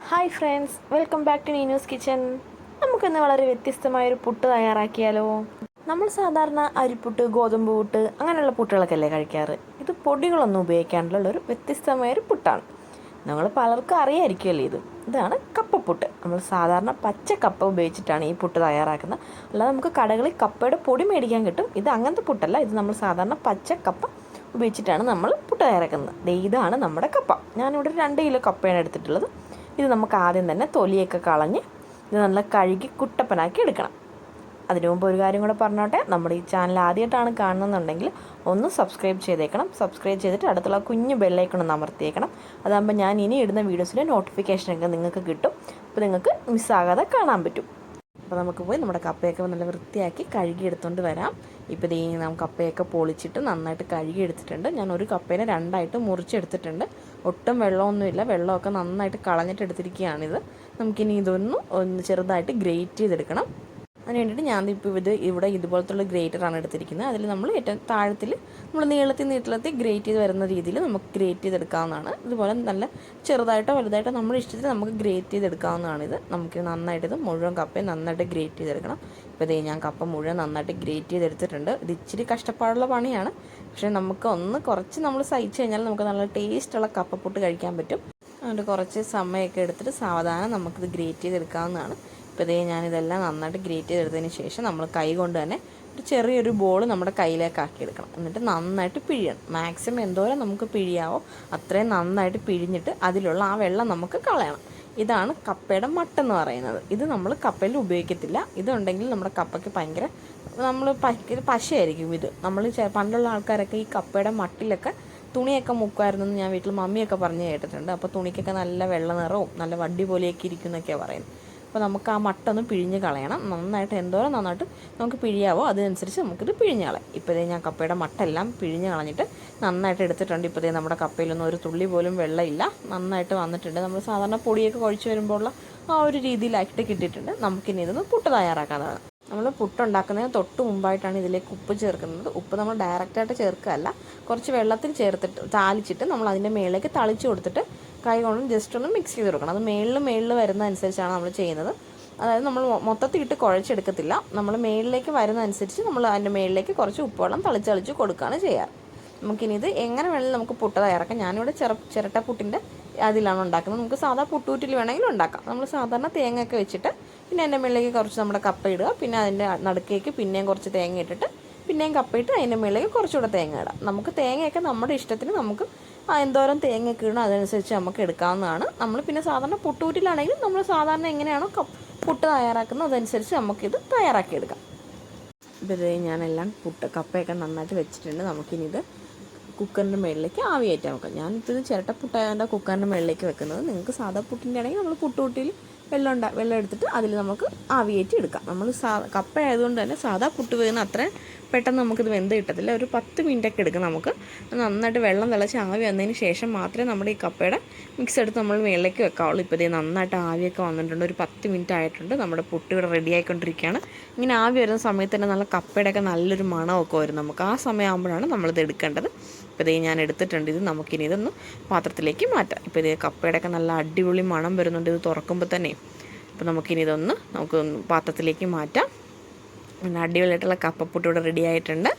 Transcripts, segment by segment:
Hi friends, welcome back to Neenu's kitchen. നമുക്കിന്ന് വളരെ വ്യത്യസ്തമായൊരു പുട്ട് തയ്യാറാക്കിയാലോ? നമ്മൾ സാധാരണ അരിപ്പുട്ട്, ഗോതമ്പ് പുട്ട് അങ്ങനെയുള്ള പുട്ടുകളൊക്കെ അല്ലേ കഴിക്കാറ്. ഇത് പൊടികളൊന്നും ഉപയോഗിക്കാണ്ടുള്ള ഒരു വ്യത്യസ്തമായൊരു പുട്ടാണ്. നമ്മൾ പലർക്കും അറിയായിരിക്കുമല്ലോ ഇതാണ് കപ്പപ്പുട്ട്. നമ്മൾ സാധാരണ പച്ച കപ്പ ഉപയോഗിച്ചിട്ടാണ് ഈ പുട്ട് തയ്യാറാക്കുന്നത്. അല്ലാതെ നമുക്ക് കടകളിൽ കപ്പയുടെ പൊടി മേടിക്കാൻ കിട്ടും. ഇത് അങ്ങനത്തെ പുട്ടല്ല, ഇത് നമ്മൾ സാധാരണ പച്ച കപ്പ ഉപയോഗിച്ചിട്ടാണ് നമ്മൾ പുട്ട് തയ്യാറാക്കുന്നത്. ഇതാണ് നമ്മുടെ കപ്പ. ഞാനിവിടെ 2 കിലോ കപ്പയാണ് എടുത്തിട്ടുള്ളത്. ഇത് നമുക്ക് ആദ്യം തന്നെ തൊലിയൊക്കെ കളഞ്ഞ് ഇത് നല്ല കഴുകി കുട്ടപ്പനാക്കി എടുക്കണം. അതിനു മുമ്പ് ഒരു കാര്യം കൂടെ പറഞ്ഞോട്ടെ, നമ്മുടെ ഈ ചാനൽ ആദ്യമായിട്ടാണ് കാണുന്നുണ്ടെങ്കിൽ ഒന്ന് സബ്സ്ക്രൈബ് ചെയ്തേക്കണം. സബ്സ്ക്രൈബ് ചെയ്തിട്ട് അടുത്തുള്ള കുഞ്ഞു ബെല്ലൈക്കൺ ഒന്ന് അമർത്തിയേക്കണം. അതാകുമ്പോൾ ഞാൻ ഇനി ഇടുന്ന വീഡിയോസിൻ്റെ നോട്ടിഫിക്കേഷനൊക്കെ നിങ്ങൾക്ക് കിട്ടും. അപ്പോൾ നിങ്ങൾക്ക് മിസ്സാകാതെ കാണാൻ പറ്റും. അപ്പോൾ നമുക്ക് പോയി നമ്മുടെ കപ്പയൊക്കെ നല്ല വൃത്തിയാക്കി കഴുകി എടുത്തുകൊണ്ട് വരാം. ഇപ്പോൾ നമുക്ക് കപ്പയൊക്കെ പൊളിച്ചിട്ട് നന്നായിട്ട് കഴുകി എടുത്തിട്ടുണ്ട്. ഞാൻ ഒരു കപ്പേനെ 2ആയിട്ട് മുറിച്ചെടുത്തിട്ടുണ്ട്. ഒട്ടും വെള്ളമൊന്നുമില്ല, വെള്ളമൊക്കെ നന്നായിട്ട് കളഞ്ഞിട്ട് എടുത്തിരിക്കുകയാണിത്. നമുക്കിനി ഒന്ന് ചെറുതായിട്ട് ഗ്രേറ്റ് ചെയ്തെടുക്കണം. അതിന് വേണ്ടിയിട്ട് ഞാൻ ഇവിടെ ഇതുപോലത്തുള്ള ഗ്രേറ്ററാണ് എടുത്തിരിക്കുന്നത്. അതിൽ നമ്മൾ ഏറ്റവും താഴത്തിൽ നമ്മൾ നീളത്തിൽ ഗ്രേറ്റ് ചെയ്ത് വരുന്ന രീതിയിൽ നമുക്ക് ഗ്രേറ്റ് ചെയ്തെടുക്കാവുന്നതാണ്. ഇതുപോലെ നല്ല ചെറുതായിട്ടോ വലുതായിട്ടോ നമ്മുടെ ഇഷ്ടത്തിൽ നമുക്ക് ഗ്രേറ്റ് ചെയ്തെടുക്കാവുന്നതാണിത്. നമുക്ക് നന്നായിട്ട് മുഴുവൻ കപ്പയും നന്നായിട്ട് ഗ്രേറ്റ് ചെയ്തെടുക്കണം. ഇപ്പോൾ ഞാൻ കപ്പ മുഴുവൻ നന്നായിട്ട് ഗ്രേറ്റ് ചെയ്തെടുത്തിട്ടുണ്ട്. ഇത് ഇച്ചിരി കഷ്ടപ്പാടുള്ള പണിയാണ്, പക്ഷേ നമുക്ക് കുറച്ച് നമ്മൾ സഹിച്ചു കഴിഞ്ഞാൽ നമുക്ക് നല്ല ടേസ്റ്റുള്ള കപ്പപ്പുട്ട് കഴിക്കാൻ പറ്റും. അതുകൊണ്ട് കുറച്ച് സമയമൊക്കെ എടുത്തിട്ട് സാവധാനം നമുക്കിത് ഗ്രേറ്റ് ചെയ്തെടുക്കാവുന്നതാണ്. ഇപ്പോൾ ഞാനിതെല്ലാം നന്നായിട്ട് ഗ്രേറ്റ് ചെയ്തെടുത്തതിന് ശേഷം നമ്മൾ കൈ കൊണ്ട് തന്നെ ഒരു ചെറിയൊരു ബോൾ നമ്മുടെ കയ്യിലേക്ക് ആക്കിയെടുക്കണം. എന്നിട്ട് നന്നായിട്ട് പിഴിയണം. മാക്സിമം എന്തോരം നമുക്ക് പിഴിയാവോ അത്രയും നന്നായിട്ട് പിഴിഞ്ഞിട്ട് അതിലുള്ള ആ വെള്ളം നമുക്ക് കളയണം. ഇതാണ് കപ്പയുടെ മട്ടെന്ന് പറയുന്നത്. ഇത് നമ്മൾ കപ്പയിൽ ഉപയോഗിക്കത്തില്ല. ഇതുണ്ടെങ്കിൽ നമ്മുടെ കപ്പയ്ക്ക് ഭയങ്കര പശയായിരിക്കും. ഇത് നമ്മൾ പണ്ടുള്ള ആൾക്കാരൊക്കെ ഈ കപ്പയുടെ മട്ടിലൊക്കെ തുണിയൊക്കെ മുക്കുമായിരുന്നു എന്ന് ഞാൻ വീട്ടിൽ മമ്മിയൊക്കെ പറഞ്ഞ് കേട്ടിട്ടുണ്ട്. അപ്പോൾ തുണിക്കൊക്കെ നല്ല വെള്ള നിറവും നല്ല വടി പോലെയൊക്കെ ഇരിക്കും എന്നൊക്കെയാണ് പറയുന്നത്. അപ്പോൾ നമുക്ക് ആ മട്ടൊന്ന് പിഴിഞ്ഞ് കളയണം. നന്നായിട്ട് നമുക്ക് പിഴിയാവോ അതിനനുസരിച്ച് നമുക്കിത് പിഴിഞ്ഞ് കളയാം. ഇപ്പോൾ ഞാൻ കപ്പയുടെ മട്ടെല്ലാം പിഴിഞ്ഞ് കളഞ്ഞിട്ട് നന്നായിട്ട് എടുത്തിട്ടുണ്ട്. ഇപ്പോൾ നമ്മുടെ കപ്പയിലൊന്നും ഒരു തുള്ളി പോലും വെള്ളമില്ല, നന്നായിട്ട് വന്നിട്ടുണ്ട്. നമ്മൾ സാധാരണ പൊടിയൊക്കെ കുഴച്ച് വരുമ്പോഴുള്ള ആ ഒരു രീതിയിലാക്കിയിട്ട് കിട്ടിയിട്ടുണ്ട്. നമുക്കിനി ഇതൊന്ന് പുട്ട് തയ്യാറാക്കാനാണ്. നമ്മൾ പുട്ടുണ്ടാക്കുന്നതിന് തൊട്ട് മുമ്പായിട്ടാണ് ഇതിലേക്ക് ഉപ്പ് ചേർക്കുന്നത്. ഉപ്പ് നമ്മൾ ഡയറക്റ്റായിട്ട് ചേർക്കുകയല്ല, കുറച്ച് വെള്ളത്തിൽ ചേർത്തിട്ട് താളിച്ചിട്ട് നമ്മൾ അതിൻ്റെ മേളിലേക്ക് തളിച്ച് കൊടുത്തിട്ട് കൈ കൊണ്ട് ജസ്റ്റ് ഒന്ന് മിക്സ് ചെയ്ത് കൊടുക്കണം. അത് മേളിൽ വരുന്ന അനുസരിച്ചാണ് നമ്മൾ ചെയ്യുന്നത്. അതായത് നമ്മൾ മൊത്തത്തിൽ ഇട്ട് കുഴച്ചെടുക്കത്തില്ല. നമ്മൾ മേളിലേക്ക് വരുന്ന അനുസരിച്ച് നമ്മൾ അതിൻ്റെ മേളിലേക്ക് കുറച്ച് ഉപ്പുവെള്ളം തളിച്ച് കൊടുക്കുകയാണ് ചെയ്യാറ്. നമുക്കിനി ഇത് എങ്ങനെ വേണമെങ്കിലും നമുക്ക് പുട്ട് തയ്യാറാക്കാം. ഞാനിവിടെ ചിരട്ട പുട്ടിൻ്റെ അതിലാണ് ഉണ്ടാക്കുന്നത്. നമുക്ക് സാധാ പുട്ടൂറ്റിൽ വേണമെങ്കിലും ഉണ്ടാക്കാം. നമ്മൾ സാധാരണ തേങ്ങയൊക്കെ വെച്ചിട്ട് പിന്നെ അതിൻ്റെ മുകളിലേക്ക് കുറച്ച് നമ്മുടെ കപ്പ ഇടുക, പിന്നെ അതിൻ്റെ നടുക്കേക്ക് പിന്നെയും കുറച്ച് തേങ്ങ ഇട്ടിട്ട് പിന്നെയും കപ്പ ഇട്ട് അതിൻ്റെ മുകളിലേക്ക് കുറച്ചുകൂടെ തേങ്ങ ഇടാം. നമുക്ക് തേങ്ങയൊക്കെ നമ്മുടെ ഇഷ്ടത്തിന് നമുക്ക് എന്തോരം തേങ്ങയൊക്കെ ഇടണം അതനുസരിച്ച് നമുക്ക് എടുക്കാവുന്നതാണ്. നമ്മൾ പിന്നെ സാധാരണ പുട്ടൂറ്റിലാണെങ്കിൽ നമ്മൾ സാധാരണ എങ്ങനെയാണോ പുട്ട് തയ്യാറാക്കുന്നത് അതനുസരിച്ച് നമുക്കിത് തയ്യാറാക്കിയെടുക്കാം. ഇപ്പോൾ ഞാനെല്ലാം കപ്പയൊക്കെ നന്നായിട്ട് വെച്ചിട്ടുണ്ട്. നമുക്കിനി ഇത് കുക്കറിൻ്റെ മുകളിലേക്ക് ആവി കയറ്റാൻ വെക്കാം. ഞാനിപ്പോൾ ഇത് ചിരട്ടപ്പുട്ടായതുകൊണ്ട് കുക്കറിൻ്റെ മുകളിലേക്ക് വെക്കുന്നത്. നിങ്ങൾക്ക് സാധാ പുട്ടിൻ്റെ ആണെങ്കിൽ നമ്മൾ പുട്ടുകുട്ടിയിൽ വെള്ളം എടുത്തിട്ട് അതിൽ നമുക്ക് ആവി കയറ്റി എടുക്കാം. നമ്മൾ കപ്പ ആയതുകൊണ്ട് തന്നെ സാധാ പുട്ട് വേകുന്ന അത്രയും പെട്ടെന്ന് നമുക്കിത് വെന്ത് കിട്ടത്തില്ല. ഒരു 10 മിനിറ്റൊക്കെ എടുക്കും. നമുക്ക് നന്നായിട്ട് വെള്ളം തിളച്ച് ആവി വന്നതിന് ശേഷം മാത്രമേ നമ്മുടെ ഈ കപ്പയുടെ മിക്സ് എടുത്ത് നമ്മൾ മുകളിലേക്ക് വെക്കാവുള്ളൂ. ഇപ്പോൾ നന്നായിട്ട് ആവിയൊക്കെ വന്നിട്ടുണ്ട്. ഒരു 10 മിനിറ്റ് ആയിട്ടുണ്ട്. നമ്മുടെ പുട്ട് ഇവിടെ റെഡി ആയിക്കൊണ്ടിരിക്കുകയാണ്. ഇങ്ങനെ ആവി വരുന്ന സമയത്ത് തന്നെ നല്ല കപ്പയുടെയൊക്കെ നല്ലൊരു മണമൊക്കെ വരും. നമുക്ക് ആ സമയമാകുമ്പോഴാണ് നമ്മളിത് എടുക്കേണ്ടത്. ഇപ്പോൾ ഞാൻ എടുത്തിട്ടുണ്ട്. ഇത് നമുക്കിനി ഇതൊന്ന് പാത്രത്തിലേക്ക് മാറ്റാം. ഇപ്പോൾ കപ്പയുടെയൊക്കെ നല്ല അടിപൊളി മണം വരുന്നുണ്ട് ഇത് തുറക്കുമ്പോൾ തന്നെ. അപ്പോൾ നമുക്കിനി നമുക്ക് പാത്രത്തിലേക്ക് മാറ്റാം. അടിപൊളിയായിട്ടുള്ള കപ്പപ്പുട്ട് ഇവിടെ റെഡി ആയിട്ടുണ്ട്.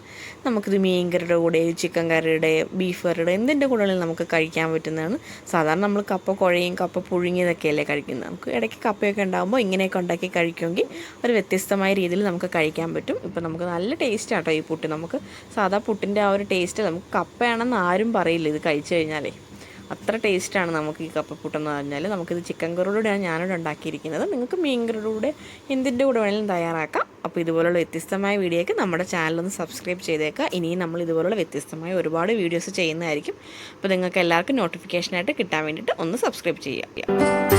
നമുക്കിത് മീൻ കറിയുടെ കൂടെ, ചിക്കൻ കറിയുടെ, ബീഫ് കറിയുടെ എന്തിൻ്റെ കൂടെ നമുക്ക് കഴിക്കാൻ പറ്റുന്നതാണ്. സാധാരണ നമ്മൾ കപ്പ കുഴയും കപ്പ പുഴുങ്ങിയതൊക്കെയല്ലേ കഴിക്കുന്നത്. നമുക്ക് ഇടയ്ക്ക് കപ്പയൊക്കെ ഉണ്ടാകുമ്പോൾ ഇങ്ങനെയൊക്കെ ഉണ്ടാക്കി കഴിക്കുമെങ്കിൽ ഒരു വ്യത്യസ്തമായ രീതിയിൽ നമുക്ക് കഴിക്കാൻ പറ്റും. ഇപ്പോൾ നമുക്ക് നല്ല ടേസ്റ്റ് ആട്ടോ ഈ പുട്ട്. നമുക്ക് സാധാ പുട്ടിൻ്റെ ആ ഒരു ടേസ്റ്റ് നമുക്ക് കപ്പയാണെന്ന് ആരും പറയില്ല ഇത് കഴിച്ചു കഴിഞ്ഞാലേ. അത്ര ടേസ്റ്റാണ് നമുക്ക് ഈ കപ്പപ്പുട്ടെന്ന് പറഞ്ഞാൽ. നമുക്കിത് ചിക്കൻ കറിയോടെയാണ് ഞാനിവിടെ ഉണ്ടാക്കിയിരിക്കുന്നത്. നിങ്ങൾക്ക് മീൻ കറിയുടെ കൂടെ എന്തിൻ്റെ കൂടെ വേണമെങ്കിലും തയ്യാറാക്കാം. അപ്പോൾ ഇതുപോലുള്ള വ്യത്യസ്തമായ വീഡിയോയ്ക്ക് നമ്മുടെ ചാനലൊന്ന് സബ്സ്ക്രൈബ് ചെയ്തേക്കുക. ഇനിയും നമ്മൾ ഇതുപോലുള്ള വ്യത്യസ്തമായ ഒരുപാട് വീഡിയോസ് ചെയ്യുന്നതായിരിക്കും. അപ്പോൾ നിങ്ങൾക്ക് എല്ലാവർക്കും നോട്ടിഫിക്കേഷനായിട്ട് കിട്ടാൻ വേണ്ടിയിട്ട് ഒന്ന് സബ്സ്ക്രൈബ് ചെയ്യുക.